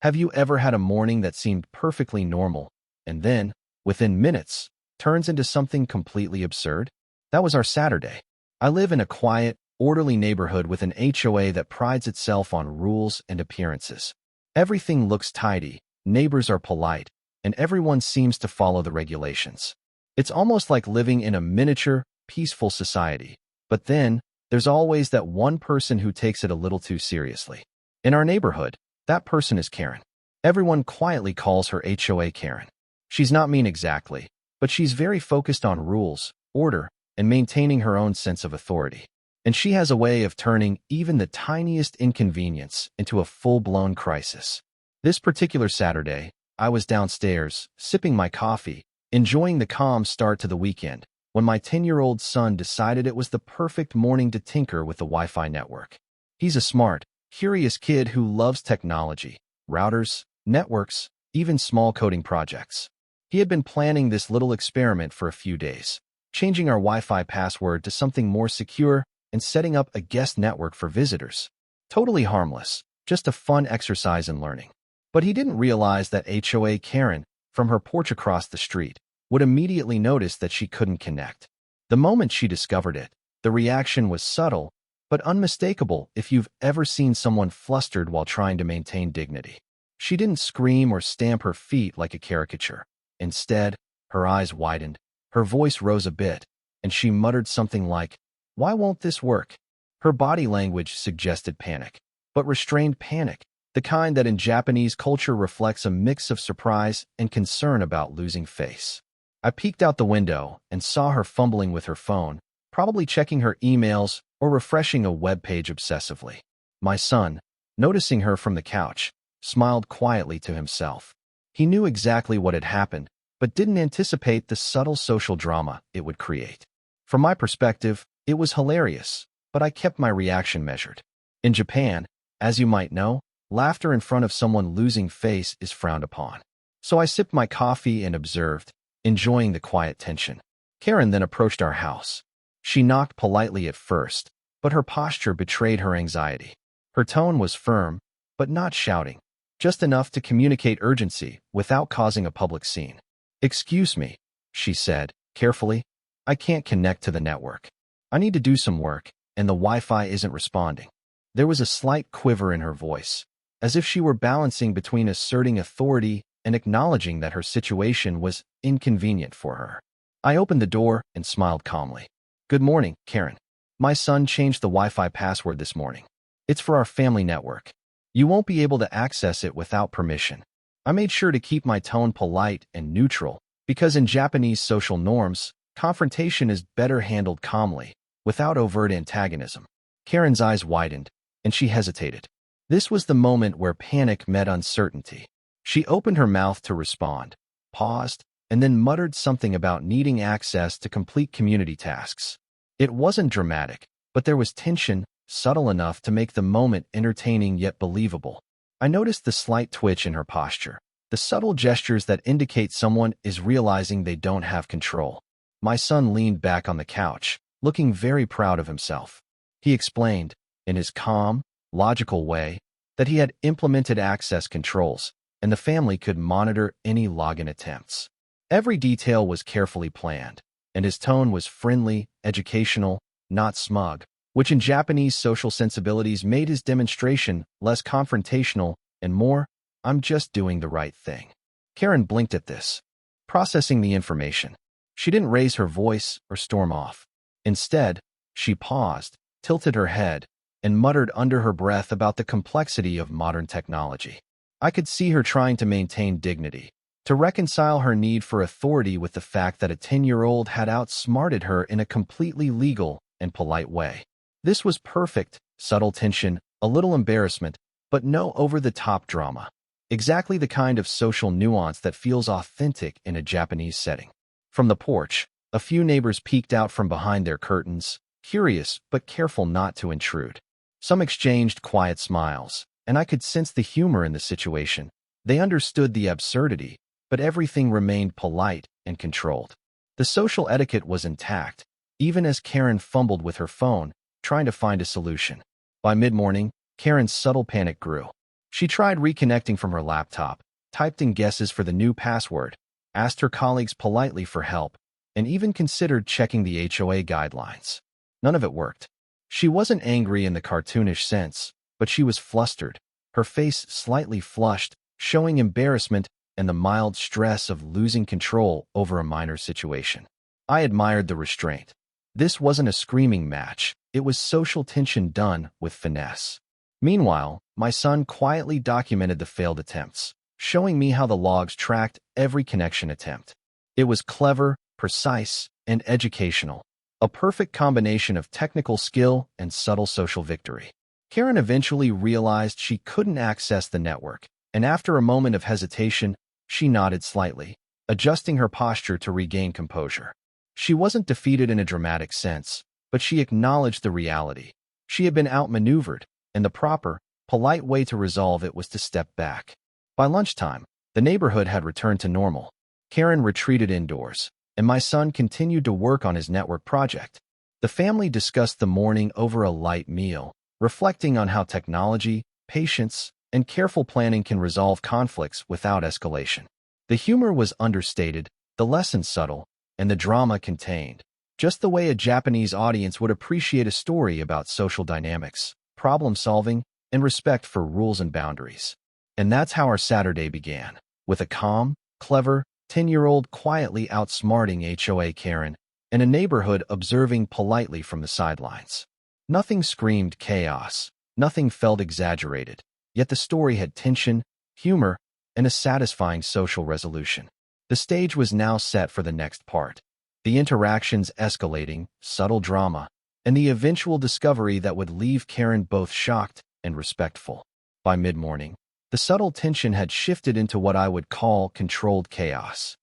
Have you ever had a morning that seemed perfectly normal, and then, within minutes, turns into something completely absurd? That was our Saturday. I live in a quiet, orderly neighborhood with an HOA that prides itself on rules and appearances. Everything looks tidy, neighbors are polite, and everyone seems to follow the regulations. It's almost like living in a miniature, peaceful society. But then, there's always that one person who takes it a little too seriously. In our neighborhood, that person is Karen. Everyone quietly calls her HOA Karen. She's not mean exactly, but she's very focused on rules, order, and maintaining her own sense of authority. And she has a way of turning even the tiniest inconvenience into a full-blown crisis. This particular Saturday, I was downstairs, sipping my coffee, enjoying the calm start to the weekend, when my 10-year-old son decided it was the perfect morning to tinker with the Wi-Fi network. He's a smart, curious kid who loves technology, routers, networks, even small coding projects. He had been planning this little experiment for a few days, changing our Wi-Fi password to something more secure and setting up a guest network for visitors. Totally harmless, just a fun exercise in learning. But he didn't realize that HOA Karen, from her porch across the street, would immediately notice that she couldn't connect. The moment she discovered it, the reaction was subtle, but unmistakable if you've ever seen someone flustered while trying to maintain dignity. She didn't scream or stamp her feet like a caricature. Instead, her eyes widened, her voice rose a bit, and she muttered something like, "Why won't this work?" Her body language suggested panic, but restrained panic, the kind that in Japanese culture reflects a mix of surprise and concern about losing face. I peeked out the window and saw her fumbling with her phone, probably checking her emails or refreshing a web page obsessively. My son, noticing her from the couch, smiled quietly to himself. He knew exactly what had happened, but didn't anticipate the subtle social drama it would create. From my perspective, it was hilarious, but I kept my reaction measured. In Japan, as you might know, laughter in front of someone losing face is frowned upon. So I sipped my coffee and observed, enjoying the quiet tension. Karen then approached our house. She knocked politely at first, but her posture betrayed her anxiety. Her tone was firm, but not shouting, just enough to communicate urgency without causing a public scene. "Excuse me," she said, carefully. "I can't connect to the network. I need to do some work, and the Wi-Fi isn't responding." There was a slight quiver in her voice, as if she were balancing between asserting authority and acknowledging that her situation was inconvenient for her. I opened the door and smiled calmly. "Good morning, Karen. My son changed the Wi-Fi password this morning. It's for our family network. You won't be able to access it without permission." I made sure to keep my tone polite and neutral, because in Japanese social norms, confrontation is better handled calmly, without overt antagonism. Karen's eyes widened, and she hesitated. This was the moment where panic met uncertainty. She opened her mouth to respond, paused, and then muttered something about needing access to complete community tasks. It wasn't dramatic, but there was tension, subtle enough to make the moment entertaining yet believable. I noticed the slight twitch in her posture, the subtle gestures that indicate someone is realizing they don't have control. My son leaned back on the couch, looking very proud of himself. He explained, in his calm, logical way, that he had implemented access controls, and the family could monitor any login attempts. Every detail was carefully planned, and his tone was friendly, educational, not smug, which in Japanese social sensibilities made his demonstration less confrontational and more, "I'm just doing the right thing." Karen blinked at this, processing the information. She didn't raise her voice or storm off. Instead, she paused, tilted her head, and muttered under her breath about the complexity of modern technology. I could see her trying to maintain dignity, to reconcile her need for authority with the fact that a 10-year-old had outsmarted her in a completely legal and polite way. This was perfect, subtle tension, a little embarrassment, but no over-the-top drama. Exactly the kind of social nuance that feels authentic in a Japanese setting. From the porch, a few neighbors peeked out from behind their curtains, curious but careful not to intrude. Some exchanged quiet smiles, and I could sense the humor in the situation. They understood the absurdity, but everything remained polite and controlled. The social etiquette was intact, even as Karen fumbled with her phone, trying to find a solution. By mid-morning, Karen's subtle panic grew. She tried reconnecting from her laptop, typed in guesses for the new password, asked her colleagues politely for help, and even considered checking the HOA guidelines. None of it worked. She wasn't angry in the cartoonish sense, but she was flustered, her face slightly flushed, showing embarrassment and the mild stress of losing control over a minor situation. I admired the restraint. This wasn't a screaming match, it was social tension done with finesse. Meanwhile, my son quietly documented the failed attempts, showing me how the logs tracked every connection attempt. It was clever, precise, and educational, a perfect combination of technical skill and subtle social victory. Karen eventually realized she couldn't access the network, and after a moment of hesitation, she nodded slightly, adjusting her posture to regain composure. She wasn't defeated in a dramatic sense, but she acknowledged the reality. She had been outmaneuvered, and the proper, polite way to resolve it was to step back. By lunchtime, the neighborhood had returned to normal. Karen retreated indoors, and my son continued to work on his network project. The family discussed the morning over a light meal, reflecting on how technology, patience, and careful planning can resolve conflicts without escalation. The humor was understated, the lesson subtle, and the drama contained, just the way a Japanese audience would appreciate a story about social dynamics, problem-solving, and respect for rules and boundaries. And that's how our Saturday began, with a calm, clever, 10-year-old quietly outsmarting HOA Karen, and a neighborhood observing politely from the sidelines. Nothing screamed chaos, nothing felt exaggerated, yet the story had tension, humor, and a satisfying social resolution. The stage was now set for the next part. The interactions escalating, subtle drama, and the eventual discovery that would leave Karen both shocked and respectful. By mid-morning, the subtle tension had shifted into what I would call controlled chaos.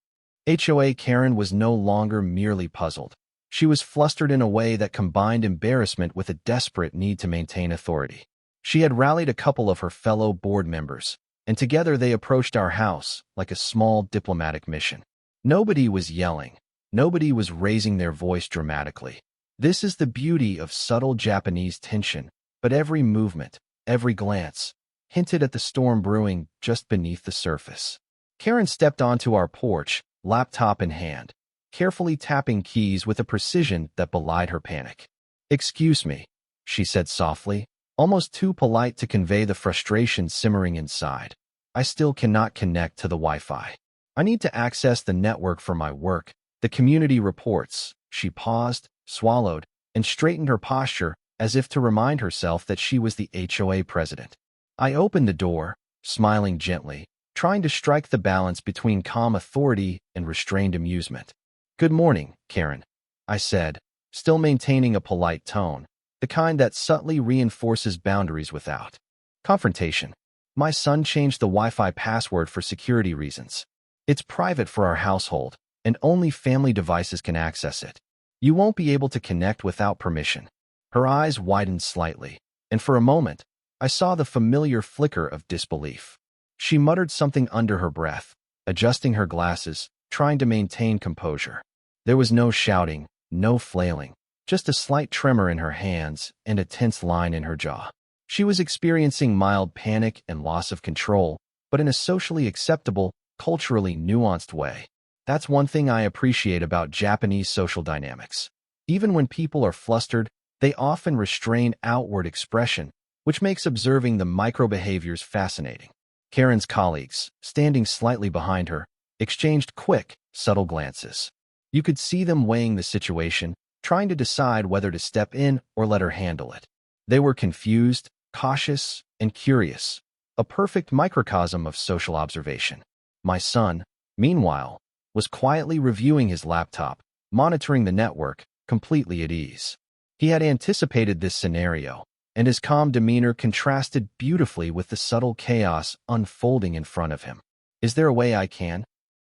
HOA Karen was no longer merely puzzled. She was flustered in a way that combined embarrassment with a desperate need to maintain authority. She had rallied a couple of her fellow board members, and together they approached our house like a small diplomatic mission. Nobody was yelling. Nobody was raising their voice dramatically. This is the beauty of subtle Japanese tension, but every movement, every glance, hinted at the storm brewing just beneath the surface. Karen stepped onto our porch, laptop in hand, carefully tapping keys with a precision that belied her panic. "Excuse me," she said softly, almost too polite to convey the frustration simmering inside. "I still cannot connect to the Wi-Fi. I need to access the network for my work, the community reports." She paused, swallowed, and straightened her posture as if to remind herself that she was the HOA president. I opened the door, smiling gently, trying to strike the balance between calm authority and restrained amusement. "Good morning, Karen," I said, still maintaining a polite tone, the kind that subtly reinforces boundaries without confrontation. "My son changed the Wi-Fi password for security reasons. It's private for our household, and only family devices can access it. You won't be able to connect without permission." Her eyes widened slightly, and for a moment, I saw the familiar flicker of disbelief. She muttered something under her breath, adjusting her glasses, trying to maintain composure. There was no shouting, no flailing, just a slight tremor in her hands and a tense line in her jaw. She was experiencing mild panic and loss of control, but in a socially acceptable, culturally nuanced way. That's one thing I appreciate about Japanese social dynamics. Even when people are flustered, they often restrain outward expression, which makes observing the micro-behaviors fascinating. Karen's colleagues, standing slightly behind her, exchanged quick, subtle glances. You could see them weighing the situation, trying to decide whether to step in or let her handle it. They were confused, cautious, and curious, a perfect microcosm of social observation. My son, meanwhile, was quietly reviewing his laptop, monitoring the network, completely at ease. He had anticipated this scenario, and his calm demeanor contrasted beautifully with the subtle chaos unfolding in front of him. "Is there a way I can?"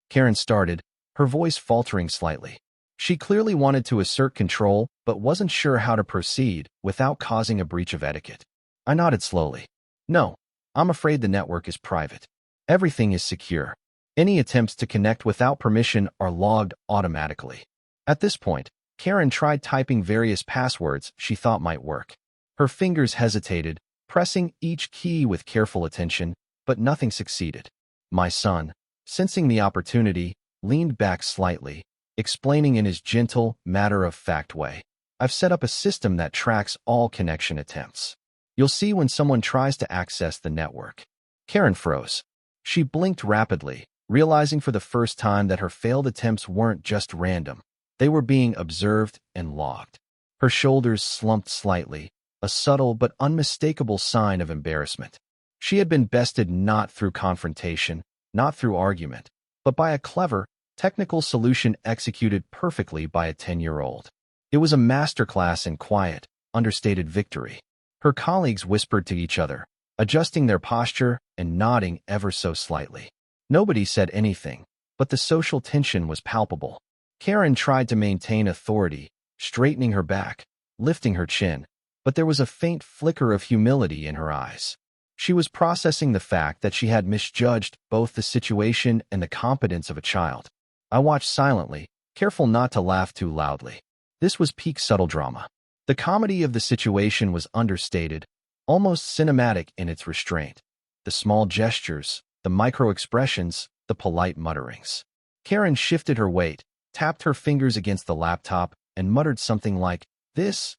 Karen started, her voice faltering slightly. She clearly wanted to assert control, but wasn't sure how to proceed without causing a breach of etiquette. I nodded slowly. "No, I'm afraid the network is private. Everything is secure. Any attempts to connect without permission are logged automatically." At this point, Karen tried typing various passwords she thought might work. Her fingers hesitated, pressing each key with careful attention, but nothing succeeded. My son, sensing the opportunity, leaned back slightly, explaining in his gentle, matter-of-fact way. I've set up a system that tracks all connection attempts. You'll see when someone tries to access the network. Karen froze. She blinked rapidly, realizing for the first time that her failed attempts weren't just random. They were being observed and logged. Her shoulders slumped slightly, a subtle but unmistakable sign of embarrassment. She had been bested not through confrontation, not through argument, but by a clever, technical solution executed perfectly by a 10-year-old. It was a masterclass in quiet, understated victory. Her colleagues whispered to each other, adjusting their posture and nodding ever so slightly. Nobody said anything, but the social tension was palpable. Karen tried to maintain authority, straightening her back, lifting her chin, but there was a faint flicker of humility in her eyes. She was processing the fact that she had misjudged both the situation and the competence of a child. I watched silently, careful not to laugh too loudly. This was peak subtle drama. The comedy of the situation was understated, almost cinematic in its restraint. The small gestures, the micro-expressions, the polite mutterings. Karen shifted her weight, tapped her fingers against the laptop, and muttered something like, This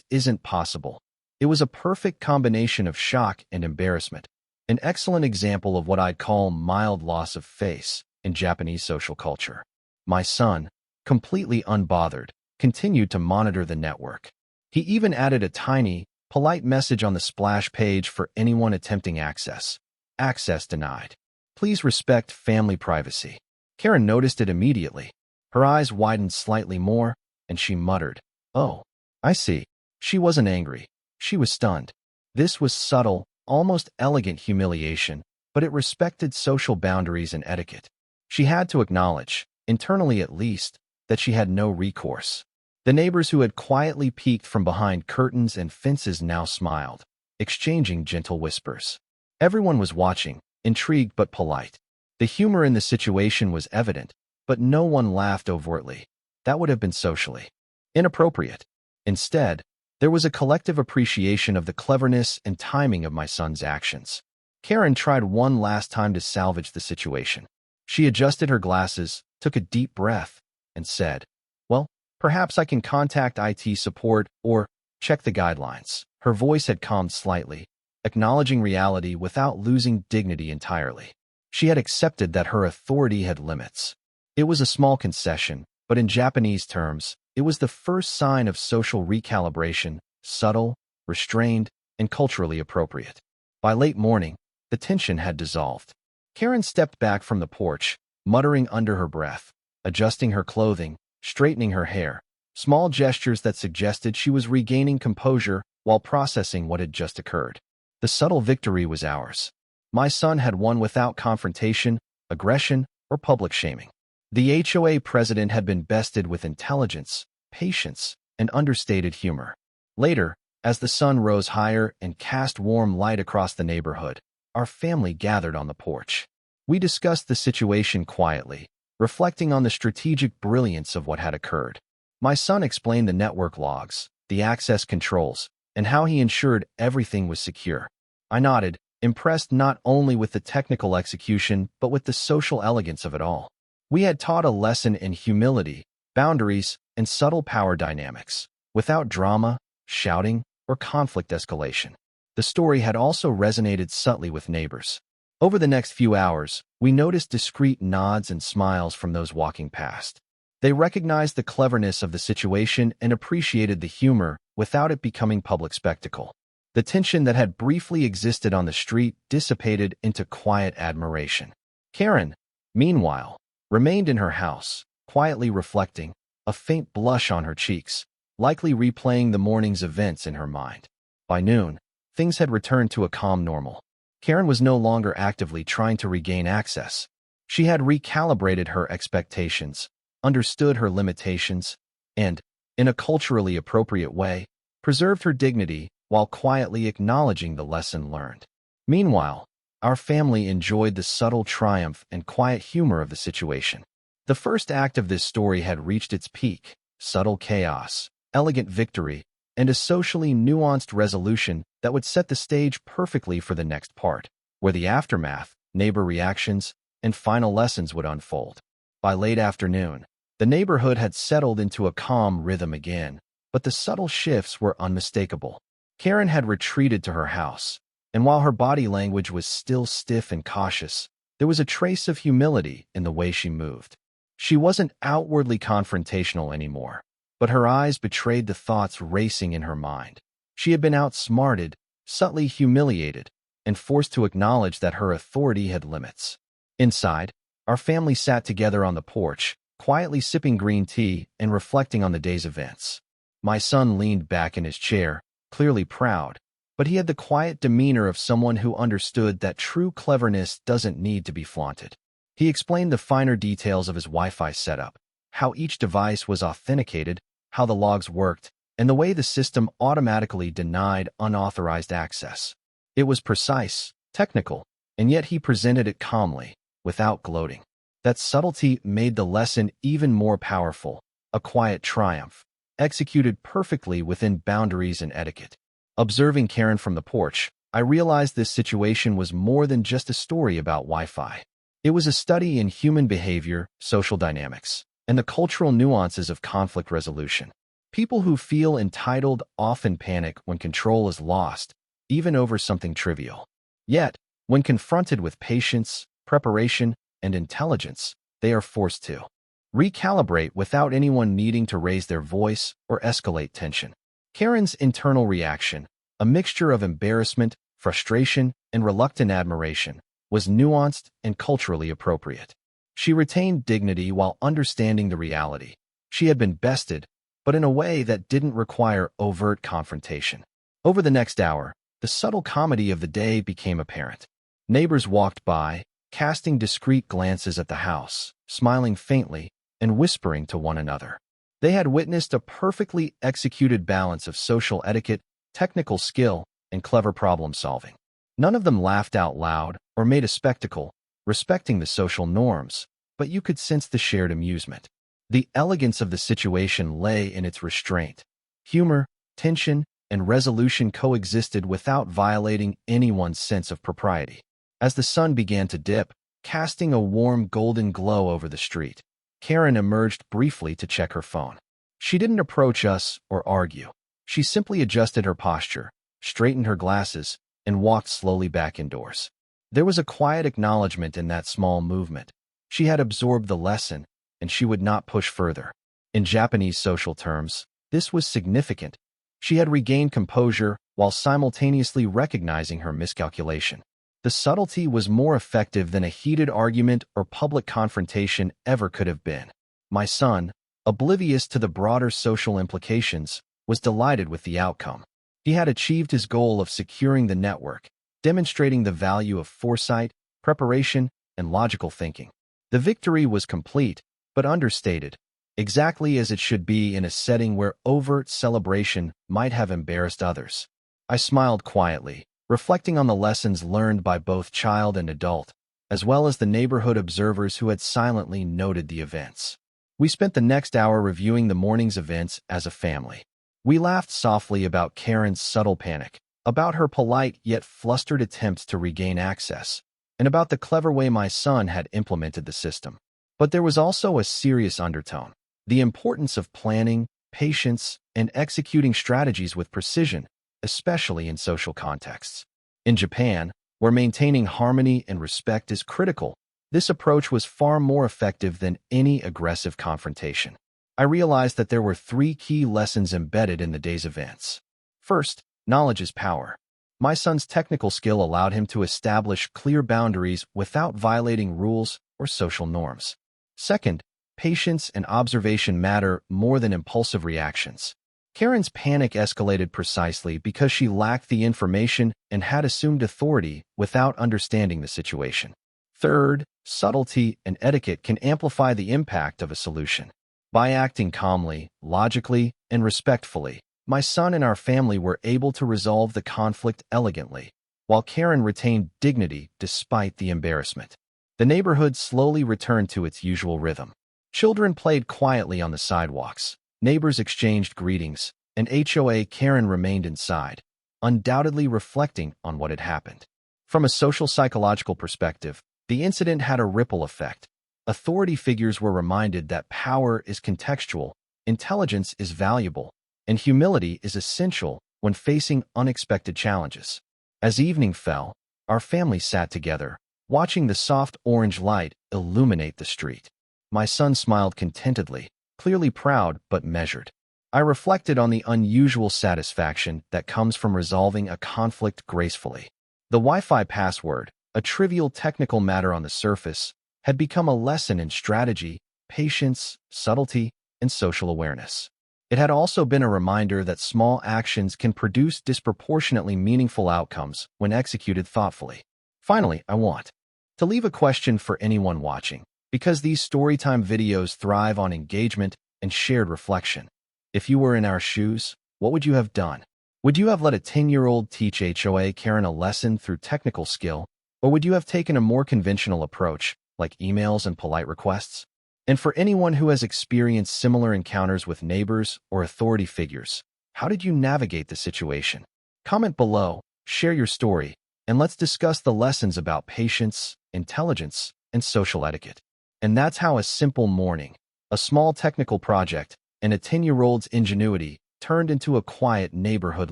isn't possible." It was a perfect combination of shock and embarrassment, an excellent example of what I'd call mild loss of face in Japanese social culture. My son, completely unbothered, continued to monitor the network. He even added a tiny, polite message on the splash page for anyone attempting access. Access denied. Please respect family privacy. Karen noticed it immediately. Her eyes widened slightly more, and she muttered, "Oh, I see." She wasn't angry. She was stunned. This was subtle, almost elegant humiliation, but it respected social boundaries and etiquette. She had to acknowledge, internally at least, that she had no recourse. The neighbors who had quietly peeked from behind curtains and fences now smiled, exchanging gentle whispers. Everyone was watching, intrigued but polite. The humor in the situation was evident, but no one laughed overtly. That would have been socially inappropriate. Instead, there was a collective appreciation of the cleverness and timing of my son's actions. Karen tried one last time to salvage the situation. She adjusted her glasses, took a deep breath, and said, "Well, perhaps I can contact IT support or check the guidelines." Her voice had calmed slightly, acknowledging reality without losing dignity entirely. She had accepted that her authority had limits. It was a small concession, but in Japanese terms, it was the first sign of social recalibration, subtle, restrained, and culturally appropriate. By late morning, the tension had dissolved. Karen stepped back from the porch, muttering under her breath, adjusting her clothing, straightening her hair, small gestures that suggested she was regaining composure while processing what had just occurred. The subtle victory was ours. My son had won without confrontation, aggression, or public shaming. The HOA president had been bested with intelligence, patience, and understated humor. Later, as the sun rose higher and cast warm light across the neighborhood, our family gathered on the porch. We discussed the situation quietly, reflecting on the strategic brilliance of what had occurred. My son explained the network logs, the access controls, and how he ensured everything was secure. I nodded, impressed not only with the technical execution but with the social elegance of it all. We had taught a lesson in humility, boundaries, and subtle power dynamics, without drama, shouting, or conflict escalation. The story had also resonated subtly with neighbors. Over the next few hours, we noticed discreet nods and smiles from those walking past. They recognized the cleverness of the situation and appreciated the humor without it becoming public spectacle. The tension that had briefly existed on the street dissipated into quiet admiration. Karen, meanwhile, remained in her house, quietly reflecting, a faint blush on her cheeks, likely replaying the morning's events in her mind. By noon, things had returned to a calm normal. Karen was no longer actively trying to regain access. She had recalibrated her expectations, understood her limitations, and, in a culturally appropriate way, preserved her dignity while quietly acknowledging the lesson learned. Meanwhile, our family enjoyed the subtle triumph and quiet humor of the situation. The first act of this story had reached its peak: subtle chaos, elegant victory, and a socially nuanced resolution that would set the stage perfectly for the next part, where the aftermath, neighbor reactions, and final lessons would unfold. By late afternoon, the neighborhood had settled into a calm rhythm again, but the subtle shifts were unmistakable. Karen had retreated to her house, and while her body language was still stiff and cautious, there was a trace of humility in the way she moved. She wasn't outwardly confrontational anymore, but her eyes betrayed the thoughts racing in her mind. She had been outsmarted, subtly humiliated, and forced to acknowledge that her authority had limits. Inside, our family sat together on the porch, quietly sipping green tea and reflecting on the day's events. My son leaned back in his chair, clearly proud, but he had the quiet demeanor of someone who understood that true cleverness doesn't need to be flaunted. He explained the finer details of his Wi-Fi setup, how each device was authenticated, how the logs worked, and the way the system automatically denied unauthorized access. It was precise, technical, and yet he presented it calmly, without gloating. That subtlety made the lesson even more powerful, a quiet triumph, executed perfectly within boundaries and etiquette. Observing Karen from the porch, I realized this situation was more than just a story about Wi-Fi. It was a study in human behavior, social dynamics, and the cultural nuances of conflict resolution. People who feel entitled often panic when control is lost, even over something trivial. Yet, when confronted with patience, preparation, and intelligence, they are forced to recalibrate without anyone needing to raise their voice or escalate tension. Karen's internal reaction, a mixture of embarrassment, frustration, and reluctant admiration, was nuanced and culturally appropriate. She retained dignity while understanding the reality. She had been bested, but in a way that didn't require overt confrontation. Over the next hour, the subtle comedy of the day became apparent. Neighbors walked by, casting discreet glances at the house, smiling faintly, and whispering to one another. They had witnessed a perfectly executed balance of social etiquette, technical skill, and clever problem-solving. None of them laughed out loud or made a spectacle, respecting the social norms, but you could sense the shared amusement. The elegance of the situation lay in its restraint. Humor, tension, and resolution coexisted without violating anyone's sense of propriety. As the sun began to dip, casting a warm golden glow over the street, Karen emerged briefly to check her phone. She didn't approach us or argue. She simply adjusted her posture, straightened her glasses, and walked slowly back indoors. There was a quiet acknowledgement in that small movement. She had absorbed the lesson, and she would not push further. In Japanese social terms, this was significant. She had regained composure while simultaneously recognizing her miscalculation. The subtlety was more effective than a heated argument or public confrontation ever could have been. My son, oblivious to the broader social implications, was delighted with the outcome. He had achieved his goal of securing the network, demonstrating the value of foresight, preparation, and logical thinking. The victory was complete, but understated, exactly as it should be in a setting where overt celebration might have embarrassed others. I smiled quietly, reflecting on the lessons learned by both child and adult, as well as the neighborhood observers who had silently noted the events. We spent the next hour reviewing the morning's events as a family. We laughed softly about Karen's subtle panic, about her polite yet flustered attempts to regain access, and about the clever way my son had implemented the system. But there was also a serious undertone: the importance of planning, patience, and executing strategies with precision, especially in social contexts. In Japan, where maintaining harmony and respect is critical, this approach was far more effective than any aggressive confrontation. I realized that there were 3 key lessons embedded in the day's events. First, knowledge is power. My son's technical skill allowed him to establish clear boundaries without violating rules or social norms. Second, patience and observation matter more than impulsive reactions. Karen's panic escalated precisely because she lacked the information and had assumed authority without understanding the situation. Third, subtlety and etiquette can amplify the impact of a solution. By acting calmly, logically, and respectfully, my son and our family were able to resolve the conflict elegantly, while Karen retained dignity despite the embarrassment. The neighborhood slowly returned to its usual rhythm. Children played quietly on the sidewalks. Neighbors exchanged greetings, and HOA Karen remained inside, undoubtedly reflecting on what had happened. From a social psychological perspective, the incident had a ripple effect. Authority figures were reminded that power is contextual, intelligence is valuable, and humility is essential when facing unexpected challenges. As evening fell, our family sat together, watching the soft orange light illuminate the street. My son smiled contentedly, clearly proud but measured. I reflected on the unusual satisfaction that comes from resolving a conflict gracefully. The Wi-Fi password, a trivial technical matter on the surface, had become a lesson in strategy, patience, subtlety, and social awareness. It had also been a reminder that small actions can produce disproportionately meaningful outcomes when executed thoughtfully. Finally, I want to leave a question for anyone watching, because these storytime videos thrive on engagement and shared reflection. If you were in our shoes, what would you have done? Would you have let a 10-year-old teach HOA Karen a lesson through technical skill, or would you have taken a more conventional approach, like emails and polite requests? And for anyone who has experienced similar encounters with neighbors or authority figures, how did you navigate the situation? Comment below, share your story, and let's discuss the lessons about patience, intelligence, and social etiquette. And that's how a simple morning, a small technical project, and a 10-year-old's ingenuity turned into a quiet neighborhood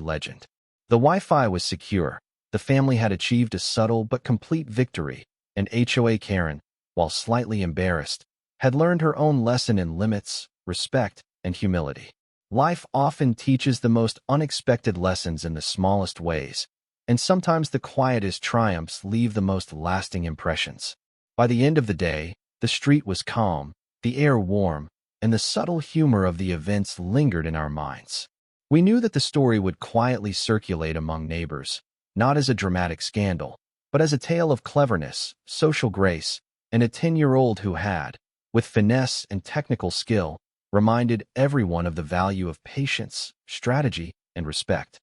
legend. The Wi-Fi was secure, the family had achieved a subtle but complete victory, and HOA Karen, while slightly embarrassed, had learned her own lesson in limits, respect, and humility. Life often teaches the most unexpected lessons in the smallest ways, and sometimes the quietest triumphs leave the most lasting impressions. By the end of the day, the street was calm, the air warm, and the subtle humor of the events lingered in our minds. We knew that the story would quietly circulate among neighbors, not as a dramatic scandal, but as a tale of cleverness, social grace, and a 10-year-old who had, with finesse and technical skill, reminded everyone of the value of patience, strategy, and respect.